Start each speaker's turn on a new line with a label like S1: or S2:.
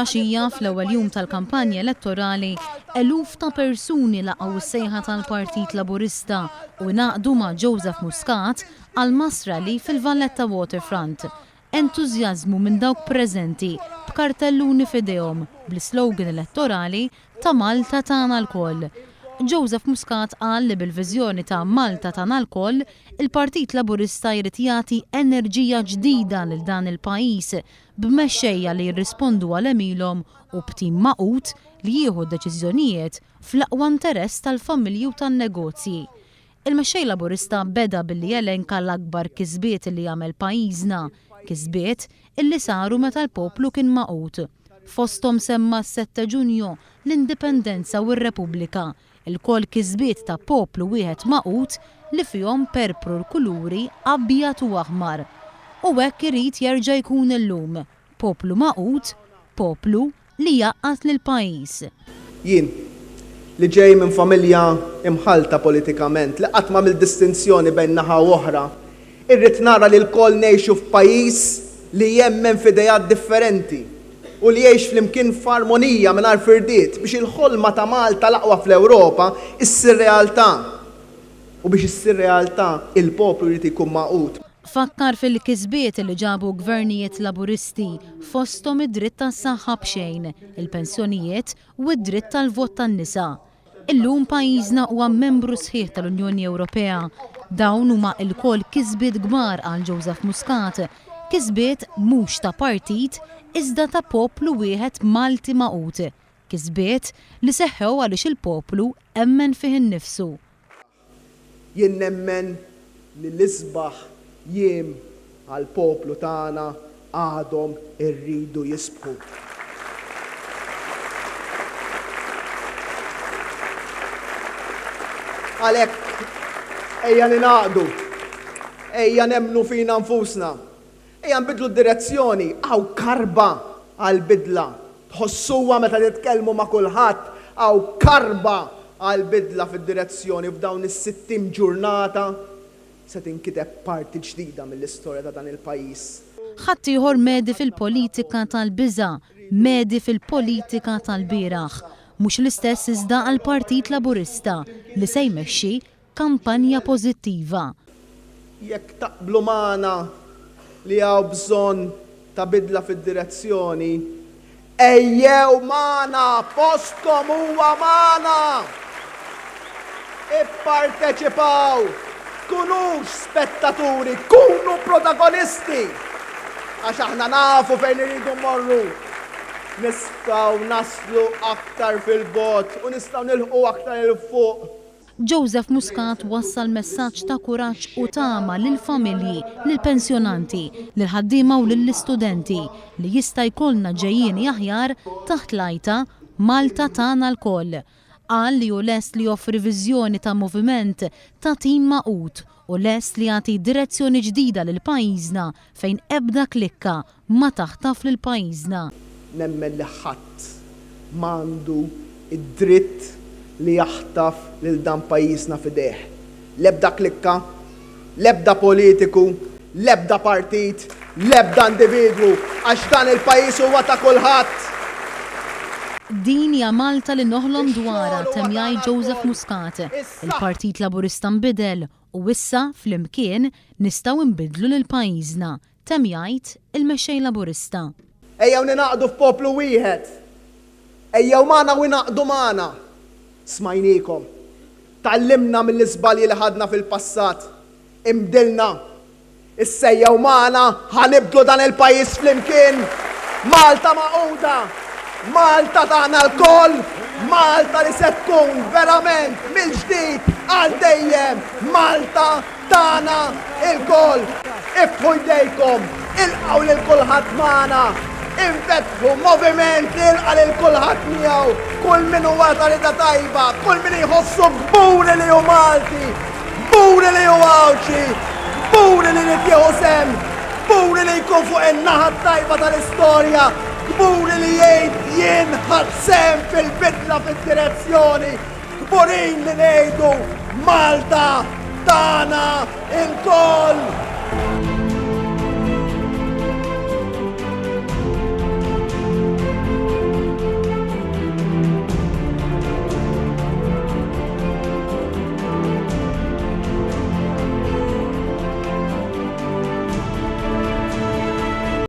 S1: Filgħaxija fl-ewwel jum tal-kampanja elettorali, eluf ta' persuni laqgħu s-sejħa tal-Partit Laburista u ngħaqdu ma' Joseph Muscat għal masrali fil-Valletta Waterfront. Entużjażmu minn dawk preżenti b'kartelluni f'idejhom bl-slogan elettorali ta' Malta tagħna l-koll. Joseph Muscat qal li bil-viżjoni ta' Malta tagħna l-koll, il-Partit Laburista jrid jagħti enerġija ġdida lil dan il-pajjiż b'mexxejja li jirrispondu għal emilhom u b'tim maqut li jieħu deċiżjonijiet fl-aqwa interess tal-familji u tan-negozji. Il-mexxej Laburista beda billi jelenka l-akbar kisbiet li jagħmel pajjiżna, kisbiet illi saru meta l-poplu kien maqut. Fosthom semma s-7 Ġunju l-Indipendenza u r-Repubblika, il-koll kisbiet ta' poplu wieħed maqut li fihom perpru l-kuluri abjad u aħmar. U hekk irid jerġa' jkun illum, poplu maqut, poplu li jaqqat lill-pajjiż.
S2: Jien li ġej minn familja imħalta politikament li qatt ma mill-distinzjoni bejn naħa oħra, irrid nara li l-koll ngħixu f'pajjiż li jemmen f'idejat differenti u li jgħix flimkien f'armonija mingħajr firdiet biex il-ħolma ta' Malta l-aqwa fl-Ewropa issir realtà. U biex issir realtà il-poplu jrid ikun maqut.
S1: Fakkar fil-kisbiet li ġabu gvernijiet Laburisti fosthom id-dritt tas-saħħa b'xejn, il-pensjonijiet u id-dritt tal-vot tan-nisa. Illum pajjiżna huwa membru sħiħ tal-Unjoni Ewropea. Dawn huma l-koll kisbiet kbar għal Joseph Muscat, kisbiet mhux ta' partit iżda ta' poplu wieħed Malti maqut, kisbiet li seħħew għaliex il-poplu emmen fih innifsu.
S2: Jien nemmen li l-isbaħ jiem għall-poplu tagħna għadhom irridu jisbħu. Għalhekk ejja ninaqdu, ejja nemmnu fina nfusna. Ejja nbidlu d-direzzjoni, għaw karba għal-bidla. Tħossuwa meta titkellmu ma' kulħadd, għaw karba għal-bidla fid-direzzjoni f'dawn is-60 ġurnata se tinkiteb parti ġdida mill-istorja ta' dan il-pajjiż.
S1: Ħadd ieħor medi fil-politika tal-biża', medi fil-politika tal-bieraħ. Mhux l-istess iżda għall-Partit Laburista li se jmexxi kampanja pożittiva.
S2: Jekk taqblu magħna li għaw bżonn ta' bidla fid-direzzjoni, ejjew magħna, postkom huwa magħna. Ipparteċipaw, tkunux spettaturi, kunu protagonisti. Għax aħna nafu fejn iridu mmorru. Nistgħu naslu aktar fil-bot u nistgħu nilħu aktar il-fuq.
S1: Joseph Muscat wassal messaġġ ta' kuraġġ u tama lill-familji, lill-pensjonanti, lill-ħaddiema u lill-istudenti li jista' jkollna ġejjieni aħjar taħt l-għajta Malta tagħna l-koll. Qal li hu lest li joffri viżjoni ta' moviment ta' tim maqut u lest li jagħti direzzjoni ġdida lil pajjiżna fejn ebda klikka ma taħtaf lil pajjiżna.
S2: Nemmen li ħadd m'għandu id-dritt li jaħtaf lil dan pajjiżna f'idejh. L-ebda klikka, l-ebda politiku, l-ebda partit, l-ebda individwu, għax dan il-pajjiż huwa ta' kulħadd.
S1: Din hija Malta li noħlom dwarha temjaj Joseph Muscat. Il-Partit Laburista nbidel u issa flimkien nistgħu nbidlu lil pajjiżna, temjajt il-mexxej Laburista.
S2: Ejjew ninaqdu f'poplu wieħed. Ejjew magħna u naqdu magħna. Smajnikom, tallimna mill-iżbalji li ħadna fil-passat, imdilna, issejjew magħna ħanibdlu dan il-pajjiż flimkien. Malta maquda, Malta tagħna l-koll, Malta li se tkun verament mill-ġdid għal dejjem, Malta tagħna il-koll. Iftħu jdejkom, ilqgħu lil kulħadd magħna. Infetħu moviment li jilqa' lil kulħadd miegħu, kull min huwa tarida tajba, kull min jħossu gburi li hu Malti, gburi li hu Awċi, gburi li jieħu sem, gburi li jkun fuq in-naħa tajba tal-istorja, gburi li jgħid jien ħadd sem fil-bidla fid-direzzjoni, gburin li ngħidu Malta tagħna il-koll.